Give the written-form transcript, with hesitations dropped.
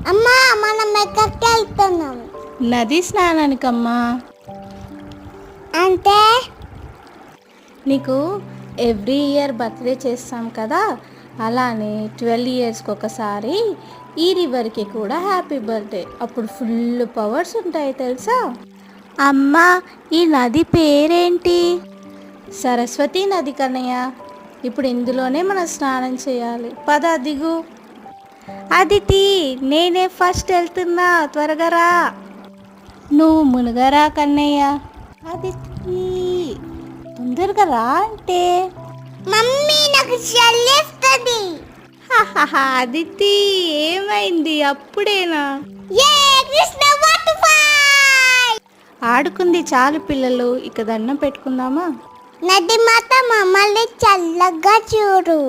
అమ్మా మనం ఎక్కడికి వెళ్తున్నాం? నది స్నానానికమ్మా. అంటే నీకు ఎవ్రీ ఇయర్ బర్త్డే చేస్తాం కదా, అలానే 12 ఇయర్స్కి ఒకసారి ఈ రివర్కి కూడా హ్యాపీ బర్త్డే. అప్పుడు ఫుల్ పవర్స్ ఉంటాయి తెలుసా? అమ్మా, ఈ నది పేరేంటి? సరస్వతి నది కన్నయ్య. ఇప్పుడు ఇందులోనే మనం స్నానం చేయాలి. పద దిగు. అదితి, నేనే ఫస్ట్ వెళ్తున్నా, త్వరగా రా. నువ్వు మునగరా కన్నయ్య. అదితి, తొందరగా రా అంటే. మమ్మీ నాకు చల్లేస్తుంది. అదితి, ఏమైంది అప్పుడేనా? Krishna water fall. ఆడుకుంది చాలు పిల్లలు, ఇక దండం పెట్టుకుందామా? నది మాత మమ్మల్ని చల్లగా చూడు.